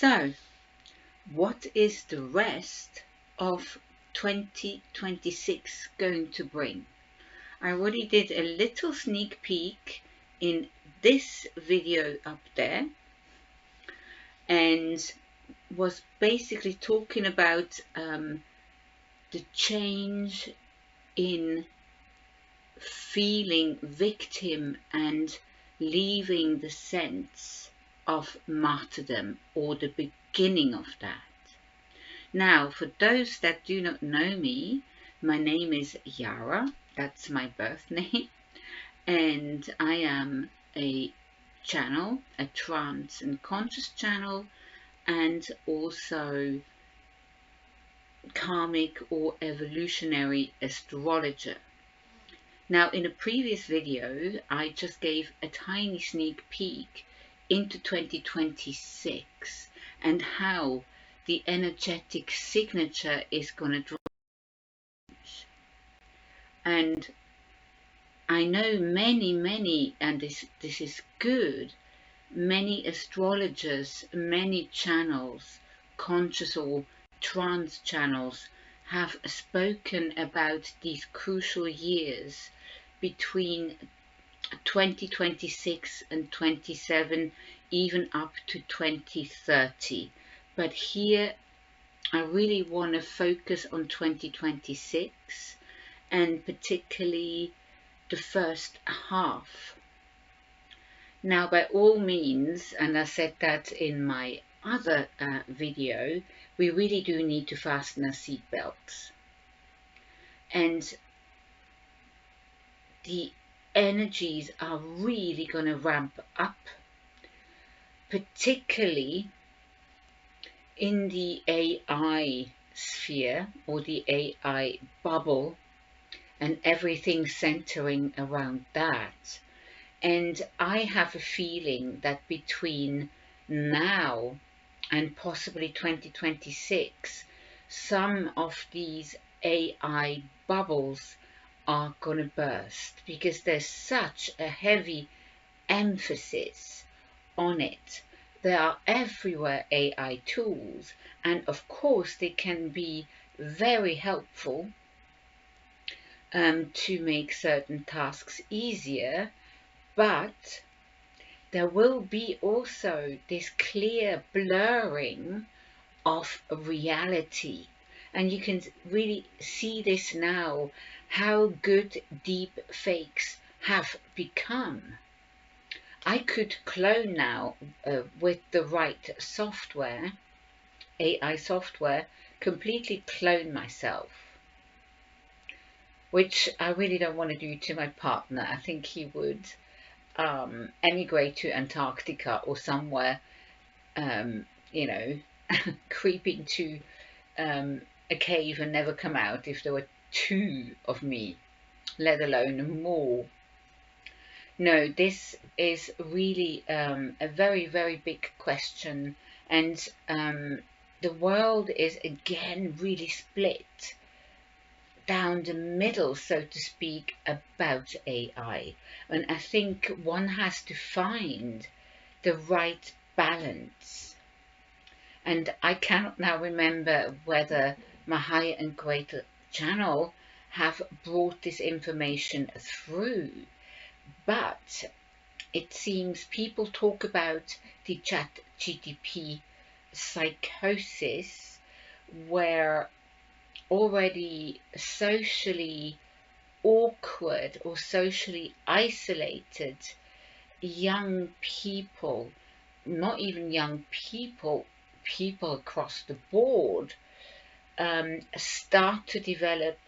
So, what is the rest of 2026 going to bring? I already did a little sneak peek in this video up there and was basically talking about the change in feeling victim and leaving the sense of martyrdom, or the beginning of that. Now, for those that do not know me, my name is Yara, that's my birth name, and I am a channel, a trance and conscious channel, and also karmic or evolutionary astrologer. Now, in a previous video, I just gave a tiny sneak peek into 2026 and how the energetic signature is going to change. And I know many, and this is good, many astrologers, many channels, conscious or trance channels, have spoken about these crucial years between 2026 and 27, even up to 2030. But here I really want to focus on 2026 and particularly the first half. Now, by all means, and I said that in my other video, we really do need to fasten our seatbelts. And the energies are really going to ramp up, particularly in the AI sphere or the AI bubble and everything centering around that. And I have a feeling that between now and possibly 2026, some of these AI bubbles are going to burst, because there's such a heavy emphasis on it. There are everywhere AI tools, and of course they can be very helpful to make certain tasks easier, but there will be also this clear blurring of reality. And you can really see this now, how good deep fakes have become. I could clone now with the right software, AI software, completely clone myself, which I really don't want to do to my partner. I think he would emigrate to Antarctica or somewhere, creep into a cave and never come out if there were two of me, let alone more. No, this is really a very big question, and the world is again really split down the middle, so to speak, about AI. And I think one has to find the right balance. And I cannot now remember whether my higher and greater channel have brought this information through, but it seems people talk about the ChatGPT psychosis, where already socially awkward or socially isolated young people, not even young people, people across the board, start to develop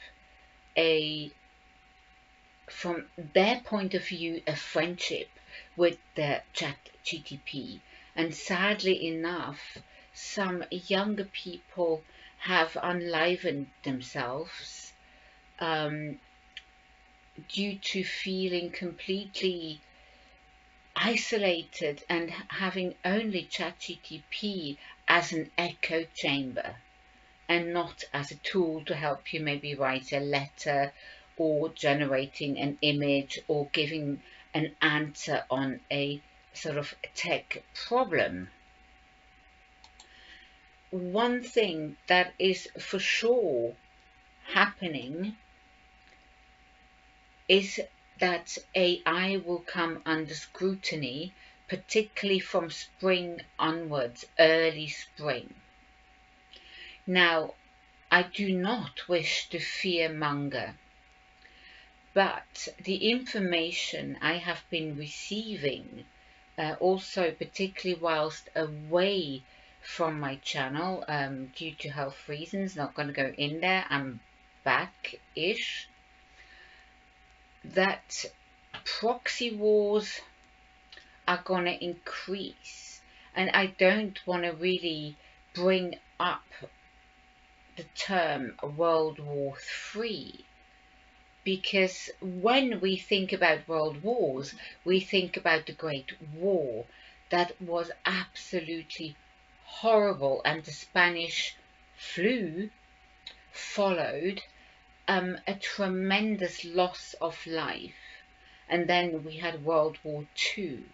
from their point of view, a friendship with the ChatGPT. And sadly enough, some younger people have enlivened themselves due to feeling completely isolated and having only ChatGPT as an echo chamber and not as a tool to help you maybe write a letter or generating an image or giving an answer on a sort of tech problem. one thing that is for sure happening is that AI will come under scrutiny, particularly from spring onwards, early spring. Now, I do not wish to fearmonger, but the information I have been receiving, also particularly whilst away from my channel, due to health reasons, not going to go in there, I'm back-ish, that proxy wars are going to increase. And I don't want to really bring up the term World War III, because when we think about world wars, we think about the Great War that was absolutely horrible, and the Spanish flu followed a tremendous loss of life, and then we had World War II.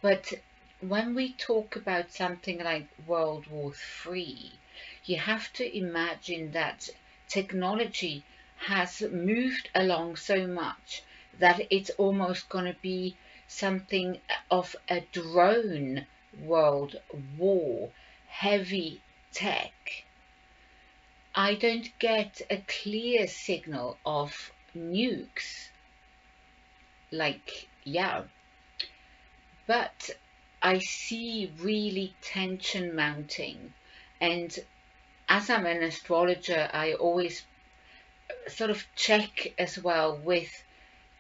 But when we talk about something like World War III, you have to imagine that technology has moved along so much that it's almost going to be something of a drone world war, heavy tech. I don't get a clear signal of nukes, like, yeah, but I see really tension mounting. And as I'm an astrologer, I always sort of check as well with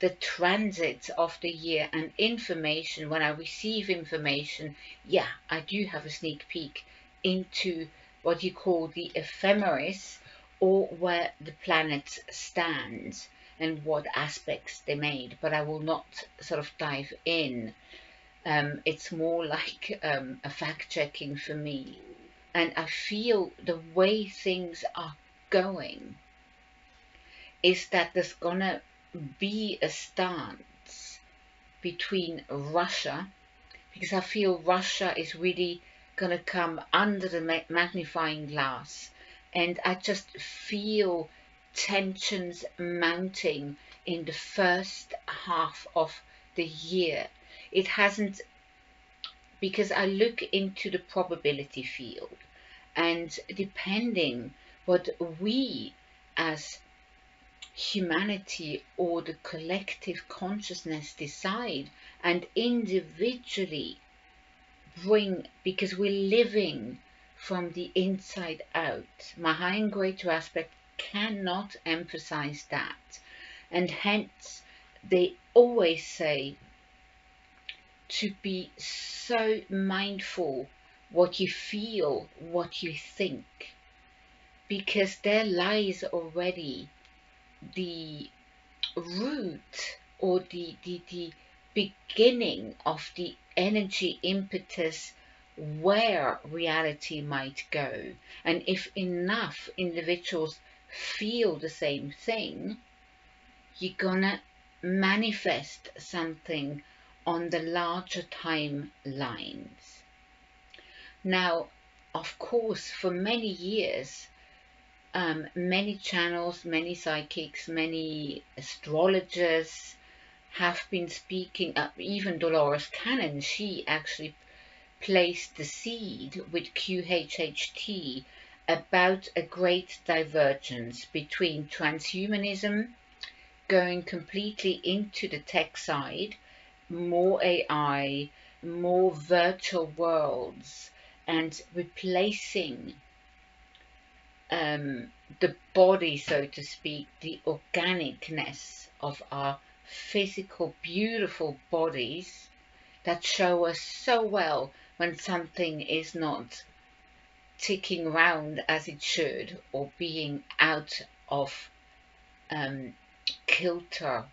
the transits of the year and information. When I receive information, yeah, I do have a sneak peek into what you call the ephemeris, or where the planets stand and what aspects they made, but I will not sort of dive in. It's more like a fact checking for me. And I feel the way things are going is that there's gonna be a stance between Russia, because I feel Russia is really gonna come under the magnifying glass, and I just feel tensions mounting in the first half of the year. It hasn't, because I look into the probability field, and depending what we as humanity or the collective consciousness decide and individually bring, because we're living from the inside out. My high and greater aspect cannot emphasize that, and hence they always say to be so mindful what you feel, what you think, because there lies already the root, or the beginning of the energy impetus where reality might go. And if enough individuals feel the same thing, you're gonna manifest something on the larger timelines. Now, of course, for many years, many channels, many psychics, many astrologers have been speaking, even Dolores Cannon, she actually placed the seed with QHHT about a great divergence between transhumanism, going completely into the tech side, more AI, more virtual worlds, and replacing the body, so to speak, the organicness of our physical, beautiful bodies that show us so well when something is not ticking round as it should, or being out of kilter,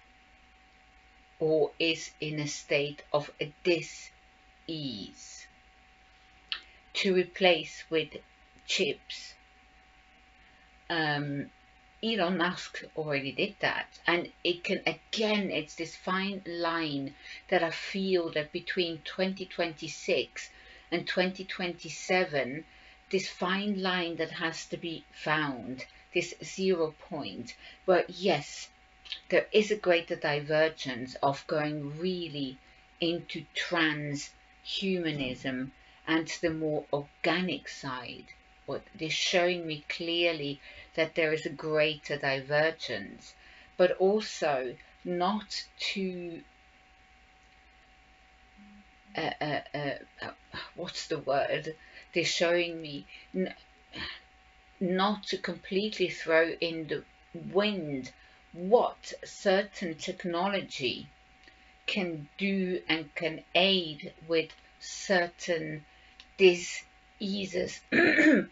or is in a state of a dis-ease, to replace with chips. Elon Musk already did that, and it can, again, it's this fine line that I feel that between 2026 and 2027 this fine line that has to be found, this 0 point. But yes, there is a greater divergence of going really into transhumanism and the more organic side. But it is showing me clearly that there is a greater divergence, but also not to what's the word? They're showing me not to completely throw in the wind what certain technology can do and can aid with certain diseases,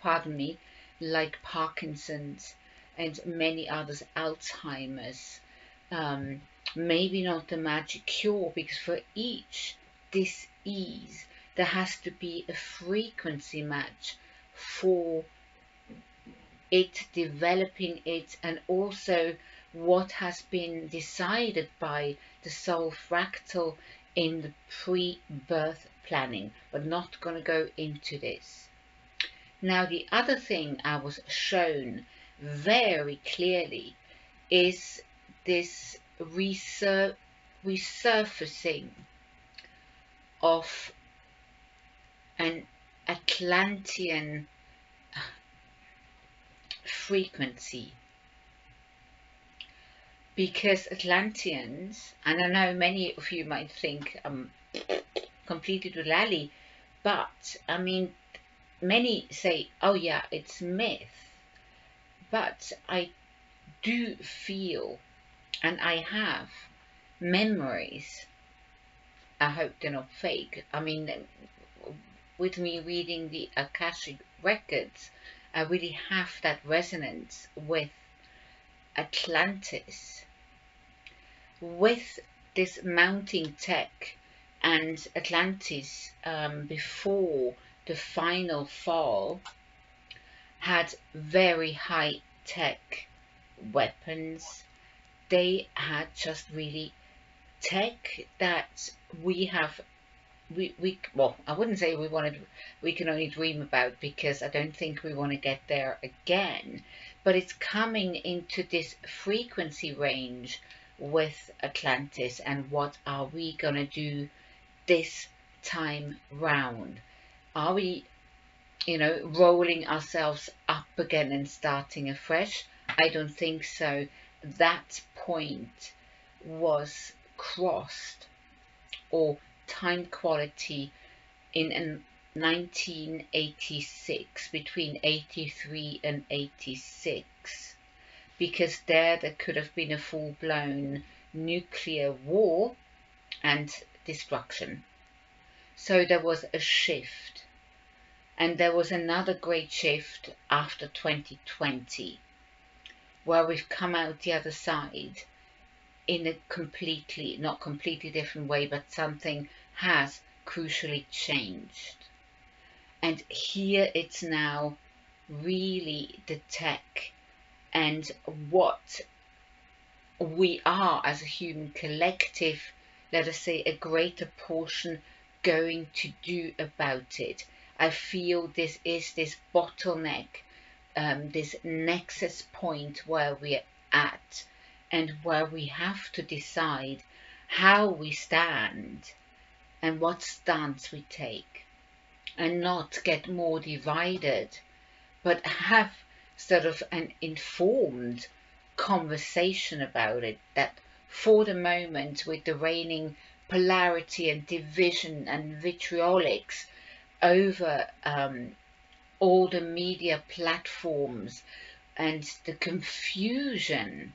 pardon me, like Parkinson's and many others, Alzheimer's. Maybe not the magic cure, because for each disease there has to be a frequency match for it developing it, and also what has been decided by the soul fractal in the pre-birth planning. But not going to go into this. Now, the other thing I was shown very clearly is this resurfacing of an Atlantean frequency. Because Atlanteans, and I know many of you might think I'm completely doolally, but I mean, many say, oh yeah, it's myth. But I do feel, and I have memories, I hope they're not fake. I mean, with me reading the Akashic records, I really have that resonance with Atlantis, with this mounting tech, and Atlantis, before the final fall, had very high tech weapons. They had just really tech that we have, well, I wouldn't say we can only dream about, because I don't think we want to get there again, but it's coming into this frequency range with Atlantis. And what are we gonna do this time round? Are we, rolling ourselves up again and starting afresh? I don't think so. That point was crossed, or time quality, in 1986, between 83 and 86, because there could have been a full-blown nuclear war and destruction. So there was a shift, and there was another great shift after 2020, where we've come out the other side in a completely, not completely different way, but something has crucially changed. And here it's now really the tech and what we are as a human collective, let us say a greater portion, going to do about it. I feel this is this bottleneck, this nexus point where we're at, and where we have to decide how we stand and what stance we take, and not get more divided, but have sort of an informed conversation about it, that for the moment, with the reigning polarity and division and vitriolics over all the media platforms, and the confusion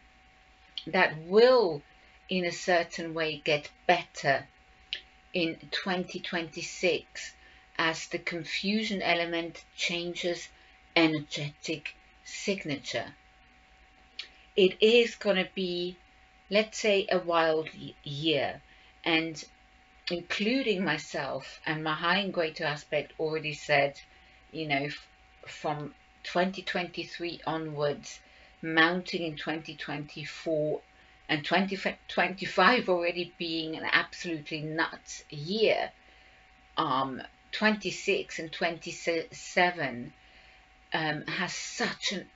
that will in a certain way get better in 2026, as the confusion element changes energetic signature. It is going to be, let's say, a wild year, and including myself and my high and greater aspect already said, from 2023 onwards, mounting in 2024, and 2025 already being an absolutely nuts year, 26 and 27 has such an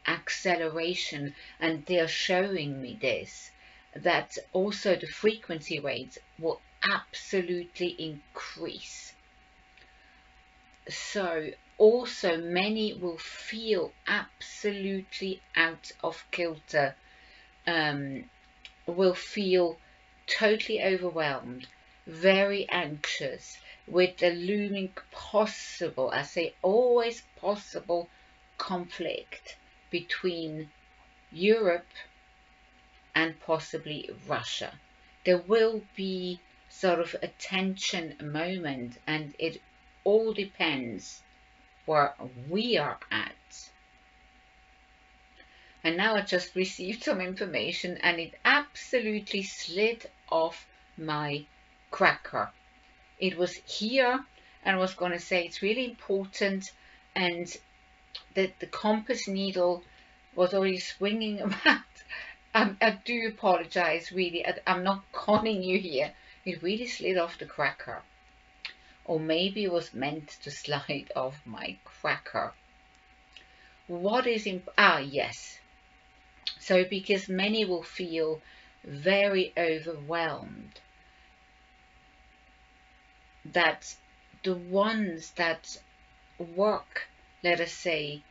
acceleration, and they are showing me this, that also the frequency rates will absolutely increase. So also many will feel absolutely out of kilter, will feel totally overwhelmed, very anxious with the looming possible, I say always possible, conflict between Europe and possibly Russia. There will be sort of a tension moment, and it all depends where we are at. And now I just received some information and it absolutely slid off my cracker. It was here, and I was going to say it's really important, and that the compass needle was already swinging around. I do apologize, really. I'm not conning you here. It really slid off the cracker. Or maybe it was meant to slide off my cracker. What is yes. So because many will feel very overwhelmed, that the ones that work, let us say,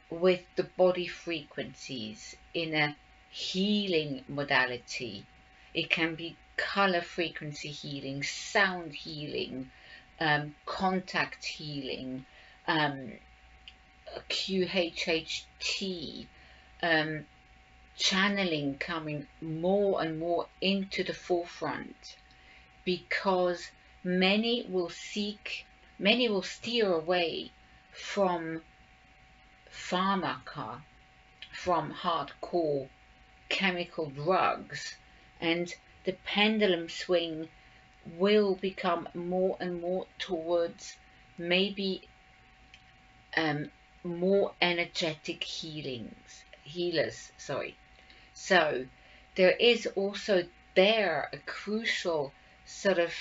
with the body frequencies in a healing modality. It can be color frequency healing, sound healing, contact healing, QHHT, channeling coming more and more into the forefront, because many will steer away from pharmaca, from hardcore chemical drugs, and the pendulum swing will become more and more towards maybe more energetic healers. So there is also there a crucial sort of,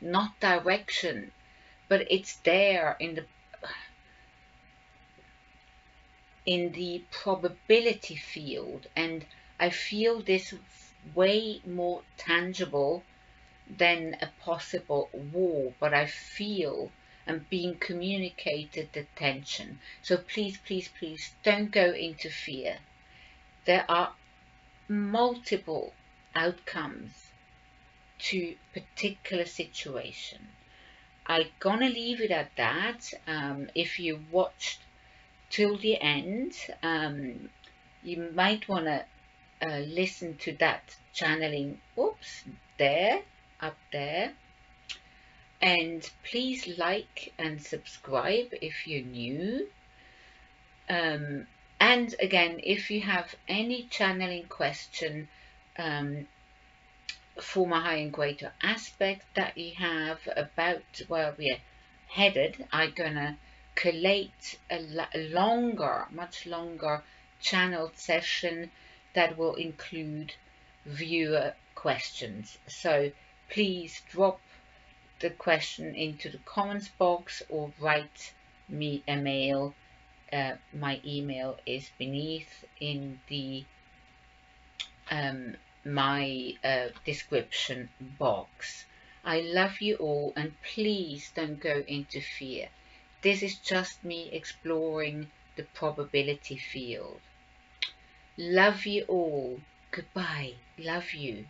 not direction, but it's there in the probability field, and I feel this way more tangible than a possible war, but I feel and being communicated the tension. So please, please, please don't go into fear. There are multiple outcomes to particular situation. I'm gonna leave it at that. If you watched till the end, you might want to listen to that channeling, oops, there, up there. And please like and subscribe if you're new. And again, if you have any channeling question for my higher and greater aspect that you have about where we're headed, I'm gonna collate a longer, much longer channeled session that will include viewer questions. So please drop the question into the comments box or write me a mail. My email is beneath in the my description box. I love you all, and please don't go into fear. This is just me exploring the probability field. Love you all. Goodbye. Love you.